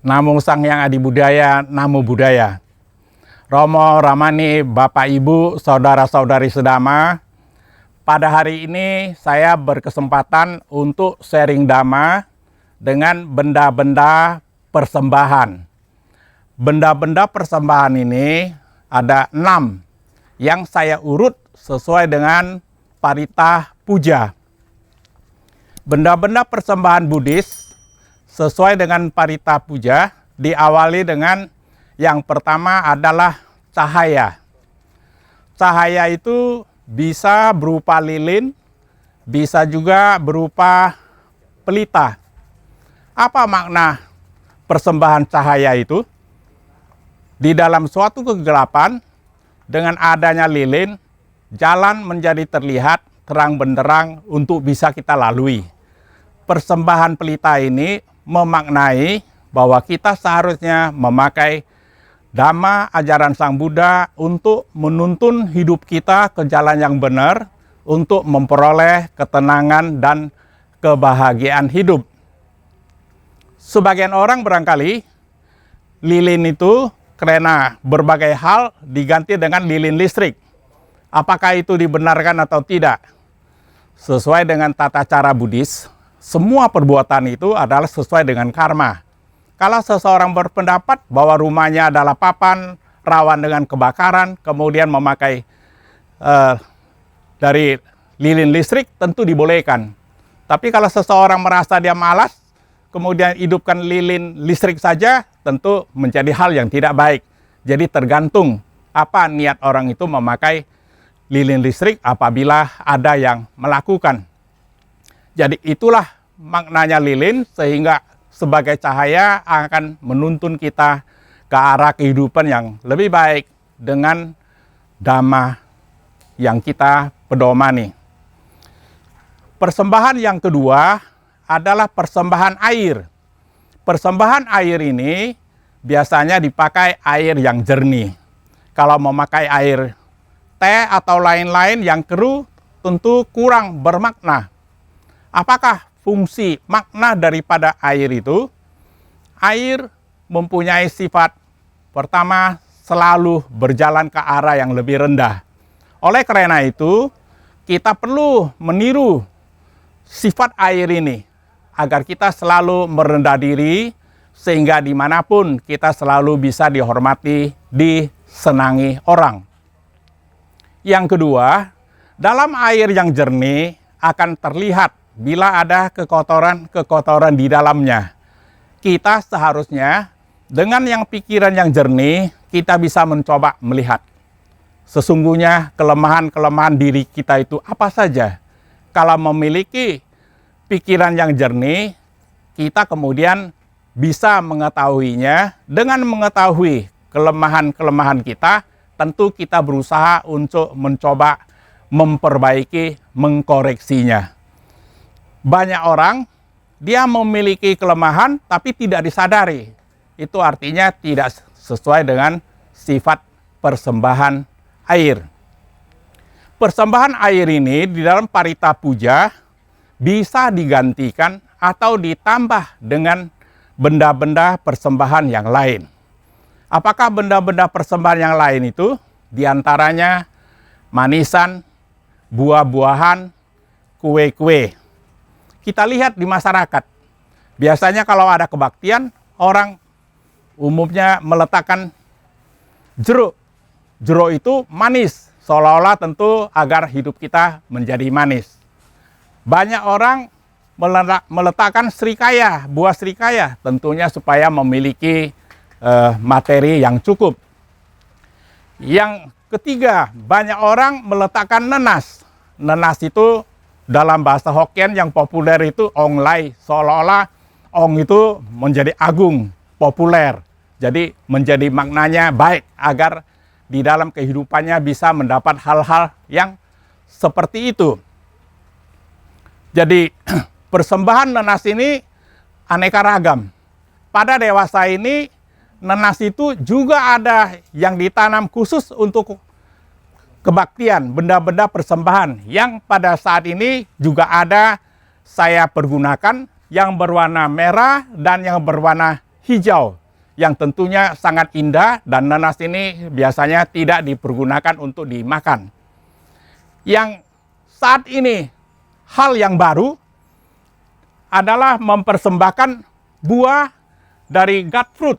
Namo Sang Hyang Adi Budaya, Namo Buddhaya. Romo Ramani, Bapak Ibu, Saudara-saudari sedama, pada hari ini saya berkesempatan untuk sharing dhamma dengan benda-benda persembahan. Benda-benda persembahan ini ada 6 yang saya urut sesuai dengan Parita Puja. Benda-benda persembahan Buddhis sesuai dengan Parita Puja diawali dengan yang pertama adalah cahaya. Cahaya itu bisa berupa lilin, bisa juga berupa pelita. Apa makna persembahan cahaya itu? Di dalam suatu kegelapan, dengan adanya lilin, jalan menjadi terlihat terang benderang untuk bisa kita lalui. Persembahan pelita ini memaknai bahwa kita seharusnya memakai dhamma ajaran Sang Buddha untuk menuntun hidup kita ke jalan yang benar untuk memperoleh ketenangan dan kebahagiaan hidup. Sebagian orang barangkali lilin itu karena berbagai hal diganti dengan lilin listrik. Apakah itu dibenarkan atau tidak? Sesuai dengan tata cara Buddhis, semua perbuatan itu adalah sesuai dengan karma. Kalau seseorang berpendapat bahwa rumahnya adalah papan, rawan dengan kebakaran, kemudian memakai dari lilin listrik, tentu dibolehkan. Tapi kalau seseorang merasa dia malas, kemudian hidupkan lilin listrik saja, tentu menjadi hal yang tidak baik. Jadi tergantung apa niat orang itu memakai lilin listrik apabila ada yang melakukan. Jadi itulah maknanya lilin, sehingga sebagai cahaya akan menuntun kita ke arah kehidupan yang lebih baik dengan dhamma yang kita pedomani. Persembahan yang kedua adalah persembahan air. Persembahan air ini biasanya dipakai air yang jernih. Kalau memakai air teh atau lain-lain yang keruh tentu kurang bermakna. Apakah fungsi makna daripada air itu? Air mempunyai sifat pertama selalu berjalan ke arah yang lebih rendah. Oleh karena itu, kita perlu meniru sifat air ini agar kita selalu merendah diri sehingga dimanapun kita selalu bisa dihormati, disenangi orang. Yang kedua, dalam air yang jernih akan terlihat bila ada kekotoran-kekotoran di dalamnya. Kita seharusnya dengan yang pikiran yang jernih, kita bisa mencoba melihat sesungguhnya kelemahan-kelemahan diri kita itu apa saja. Kalau memiliki pikiran yang jernih, kita kemudian bisa mengetahuinya. Dengan mengetahui kelemahan-kelemahan kita, tentu kita berusaha untuk mencoba memperbaiki, mengkoreksinya. Banyak orang, dia memiliki kelemahan tapi tidak disadari. Itu artinya tidak sesuai dengan sifat persembahan air. Persembahan air ini di dalam Parita Puja bisa digantikan atau ditambah dengan benda-benda persembahan yang lain. Apakah benda-benda persembahan yang lain itu? Di antaranya manisan, buah-buahan, kue-kue. Kita lihat di masyarakat, biasanya kalau ada kebaktian, orang umumnya meletakkan jeruk. Jeruk itu manis, seolah-olah tentu agar hidup kita menjadi manis. Banyak orang meletakkan serikaya, buah serikaya, tentunya supaya memiliki materi yang cukup. Yang ketiga, banyak orang meletakkan nenas. Nenas itu dalam bahasa Hokkien yang populer itu ong lai, seolah-olah ong itu menjadi agung, populer. Jadi menjadi maknanya baik agar di dalam kehidupannya bisa mendapat hal-hal yang seperti itu. Jadi persembahan nenas ini aneka ragam. Pada dewasa ini nenas itu juga ada yang ditanam khusus untuk kebaktian, benda-benda persembahan yang pada saat ini juga ada saya pergunakan yang berwarna merah dan yang berwarna hijau yang tentunya sangat indah, dan nanas ini biasanya tidak dipergunakan untuk dimakan. Yang saat ini hal yang baru adalah mempersembahkan buah dari Godfruit.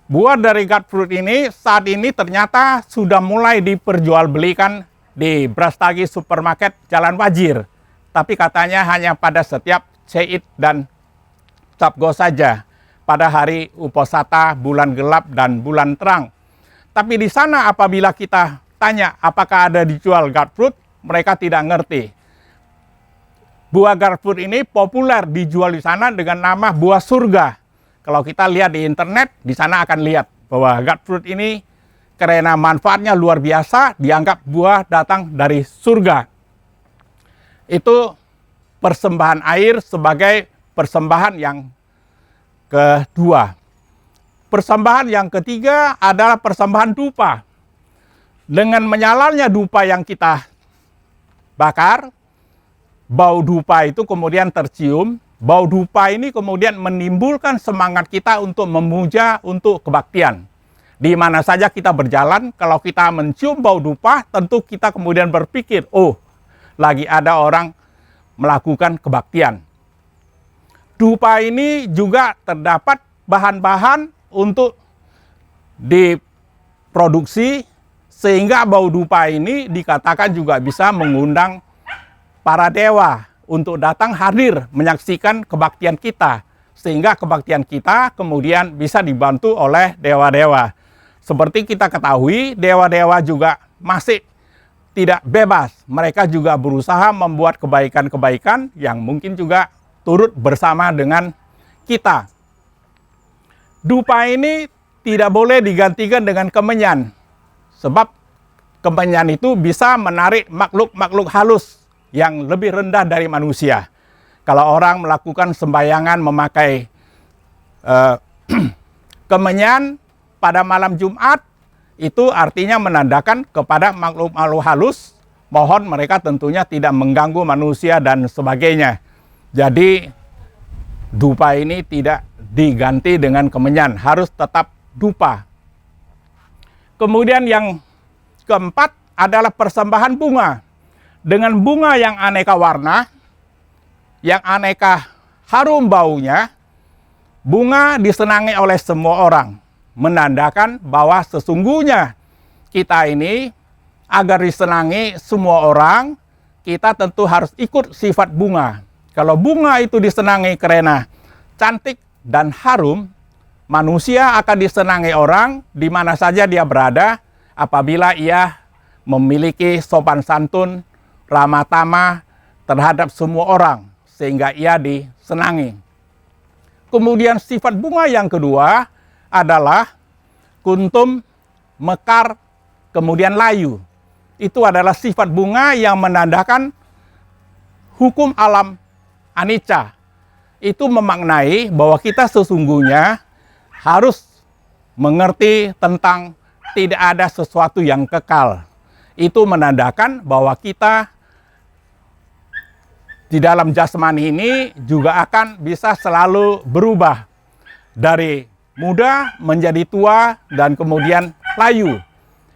Buah dari Godfruit ini saat ini ternyata sudah mulai diperjualbelikan di Brastagi Supermarket Jalan Wajir. Tapi katanya hanya pada setiap Syed dan Sabgo saja, pada hari Uposata, bulan gelap dan bulan terang. Tapi di sana apabila kita tanya apakah ada dijual Godfruit, mereka tidak ngerti. Buah Godfruit ini populer dijual di sana dengan nama buah surga. Kalau kita lihat di internet, di sana akan lihat bahwa Godfruit ini karena manfaatnya luar biasa, dianggap buah datang dari surga. Itu persembahan air sebagai persembahan yang kedua. Persembahan yang ketiga adalah persembahan dupa. Dengan menyalarnya dupa yang kita bakar, bau dupa itu kemudian tercium. Bau dupa ini kemudian menimbulkan semangat kita untuk memuja, untuk kebaktian. Di mana saja kita berjalan, kalau kita mencium bau dupa, tentu kita kemudian berpikir, oh, lagi ada orang melakukan kebaktian. Dupa ini juga terdapat bahan-bahan untuk diproduksi, sehingga bau dupa ini dikatakan juga bisa mengundang para dewa untuk datang hadir menyaksikan kebaktian kita, sehingga kebaktian kita kemudian bisa dibantu oleh dewa-dewa. Seperti kita ketahui, dewa-dewa juga masih tidak bebas. Mereka juga berusaha membuat kebaikan-kebaikan yang mungkin juga turut bersama dengan kita. Dupa ini tidak boleh digantikan dengan kemenyan, sebab kemenyan itu bisa menarik makhluk-makhluk halus yang lebih rendah dari manusia. Kalau orang melakukan sembayangan memakai kemenyan pada malam Jumat, itu artinya menandakan kepada makhluk-makhluk halus, mohon mereka tentunya tidak mengganggu manusia dan sebagainya. Jadi dupa ini tidak diganti dengan kemenyan, harus tetap dupa. Kemudian yang keempat adalah persembahan bunga. Dengan bunga yang aneka warna, yang aneka harum baunya, bunga disenangi oleh semua orang, menandakan bahwa sesungguhnya kita ini agar disenangi semua orang, kita tentu harus ikut sifat bunga. Kalau bunga itu disenangi karena cantik dan harum, manusia akan disenangi orang di mana saja dia berada apabila ia memiliki sopan santun, ramah tamah terhadap semua orang, sehingga ia disenangi. Kemudian sifat bunga yang kedua adalah kuntum, mekar, kemudian layu. Itu adalah sifat bunga yang menandakan hukum alam anicca. Itu memaknai bahwa kita sesungguhnya harus mengerti tentang tidak ada sesuatu yang kekal. Itu menandakan bahwa kita di dalam jasmani ini juga akan bisa selalu berubah dari muda menjadi tua dan kemudian layu.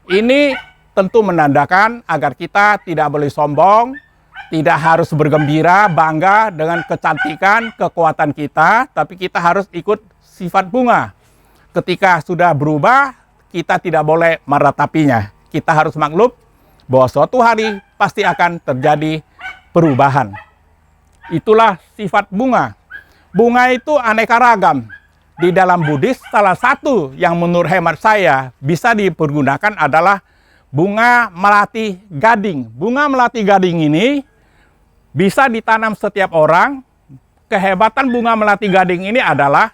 Ini tentu menandakan agar kita tidak boleh sombong, tidak harus bergembira, bangga dengan kecantikan, kekuatan kita, tapi kita harus ikut sifat bunga. Ketika sudah berubah, kita tidak boleh meratapinya. Kita harus maklum bahwa suatu hari pasti akan terjadi perubahan. Itulah sifat bunga. Bunga itu aneka ragam. Di dalam Buddhis, salah satu yang menurut hemat saya bisa dipergunakan adalah bunga melati gading. Bunga melati gading ini bisa ditanam setiap orang. Kehebatan bunga melati gading ini adalah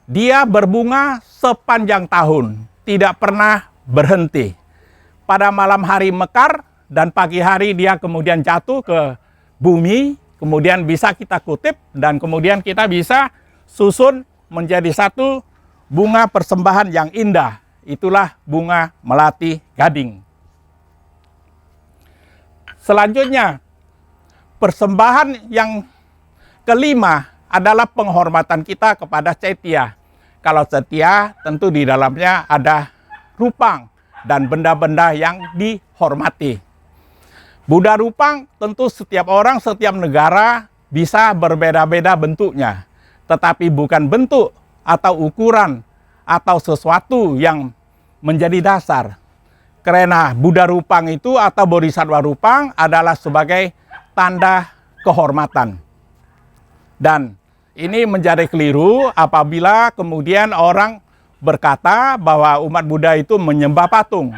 dia berbunga sepanjang tahun, tidak pernah berhenti. Pada malam hari mekar dan pagi hari dia kemudian jatuh ke bumi, kemudian bisa kita kutip dan kemudian kita bisa susun menjadi satu bunga persembahan yang indah. Itulah bunga melati gading. Selanjutnya, persembahan yang kelima adalah penghormatan kita kepada Chaitya. Kalau setia, tentu di dalamnya ada rupang dan benda-benda yang dihormati. Buddha rupang tentu setiap orang, setiap negara bisa berbeda-beda bentuknya. Tetapi bukan bentuk atau ukuran atau sesuatu yang menjadi dasar. Karena Buddha rupang itu atau Bodhisattva rupang adalah sebagai tanda kehormatan. Dan ini menjadi keliru apabila kemudian orang berkata bahwa umat Buddha itu menyembah patung.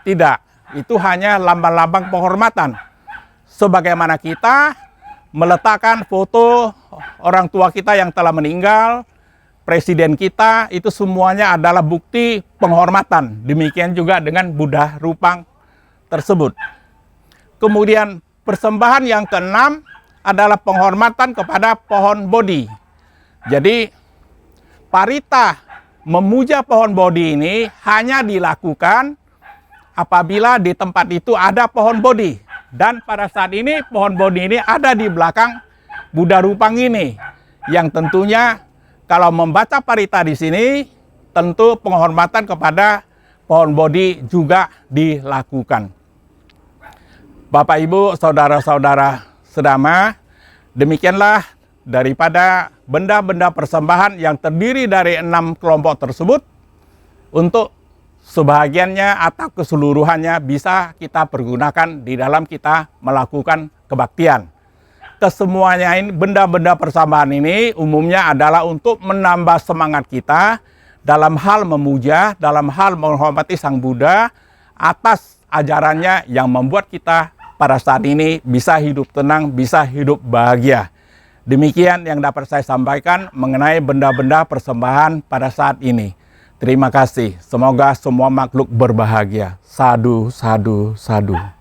Tidak, itu hanya lambang-lambang penghormatan. Sebagaimana kita meletakkan foto orang tua kita yang telah meninggal, presiden kita, itu semuanya adalah bukti penghormatan. Demikian juga dengan Buddha rupang tersebut. Kemudian persembahan yang keenam adalah penghormatan kepada pohon Bodhi. Jadi parita memuja pohon Bodhi ini hanya dilakukan apabila di tempat itu ada pohon Bodhi. Dan pada saat ini pohon Bodhi ini ada di belakang Buddha rupang ini, yang tentunya kalau membaca parita di sini, tentu penghormatan kepada pohon Bodhi juga dilakukan. Bapak, Ibu, saudara-saudara sedama, demikianlah daripada benda-benda persembahan yang terdiri dari 6 kelompok tersebut, untuk sebahagiannya atau keseluruhannya bisa kita pergunakan di dalam kita melakukan kebaktian. Kesemuanya ini, benda-benda persembahan ini umumnya adalah untuk menambah semangat kita dalam hal memuja, dalam hal menghormati Sang Buddha atas ajarannya yang membuat kita pada saat ini bisa hidup tenang, bisa hidup bahagia. Demikian yang dapat saya sampaikan mengenai benda-benda persembahan pada saat ini. Terima kasih. Semoga semua makhluk berbahagia. Sadhu, sadhu, sadhu.